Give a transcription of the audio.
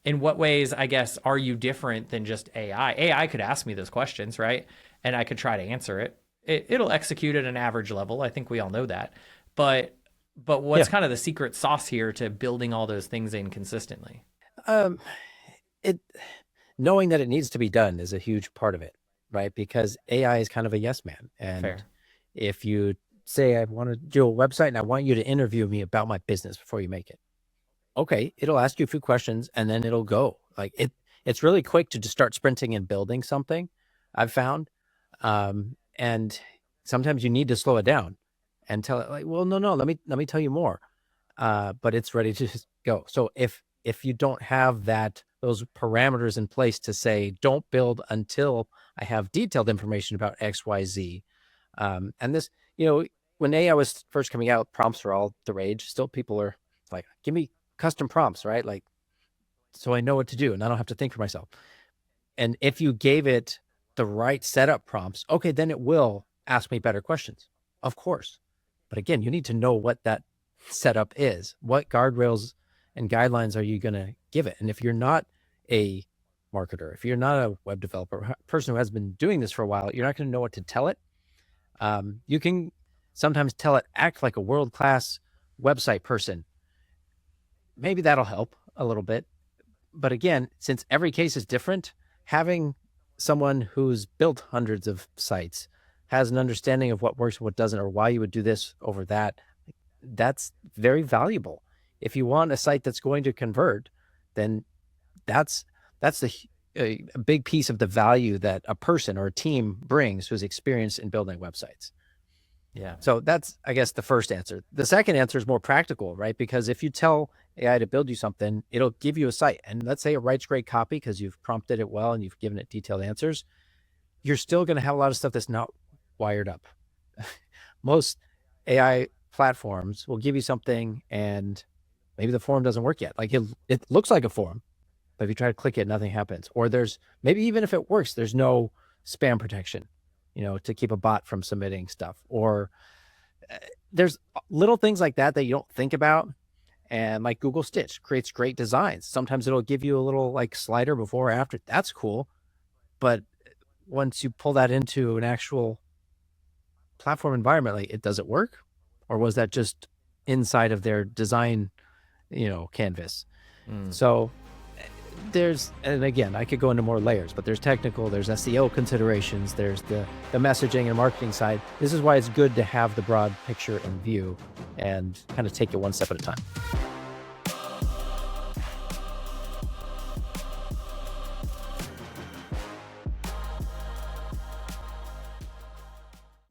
in what ways, I guess, are you different than just AI? AI could ask me those questions, right? And I could try to answer it. It'll execute at an average level. I think we all know that. But what's Yeah. kind of the secret sauce here to building all those things in consistently? Um, it knowing that it needs to be done is a huge part of it, right? Because AI is kind of a yes man. And Fair. if you say, I want to do a website and I want you to interview me about my business before you make it, okay, it'll ask you a few questions and then it'll go. Like it's really quick to just start sprinting and building something, I've found. And sometimes you need to slow it down and tell it like, well, no, let me tell you more. But it's ready to just go. So if you don't have those parameters in place to say, don't build until I have detailed information about XYZ. And this, when AI was first coming out, prompts were all the rage. Still people are like, give me custom prompts, right? Like, so I know what to do and I don't have to think for myself. And if you gave it the right setup prompts, okay, then it will ask me better questions, of course. But again, you need to know what that setup is. What guardrails and guidelines are you going to give it? And if you're not a marketer, if you're not a web developer, a person who has been doing this for a while, you're not going to know what to tell it. You can sometimes tell it, act like a world-class website person. Maybe that'll help a little bit. But again, since every case is different, having someone who's built hundreds of sites, has an understanding of what works and what doesn't, or why you would do this over that, that's very valuable. If you want a site that's going to convert, then that's a big piece of the value that a person or a team brings who's experienced in building websites. Yeah. So that's, I guess, the first answer. The second answer is more practical, right? Because if you tell AI to build you something, it'll give you a site. And let's say it writes great copy because you've prompted it well and you've given it detailed answers. You're still going to have a lot of stuff that's not wired up. Most AI platforms will give you something and maybe the form doesn't work yet. Like it looks like a form, but if you try to click it, nothing happens. Or there's maybe even if it works, there's no spam protection, to keep a bot from submitting stuff. Or there's little things like that you don't think about. And like Google Stitch creates great designs. Sometimes it'll give you a little like slider before or after. That's cool. But once you pull that into an actual platform environment, like does it work? Or was that just inside of their design, canvas? So and again, I could go into more layers, but there's technical, there's SEO considerations, there's the messaging and marketing side. This is why it's good to have the broad picture in view and kind of take it one step at a time.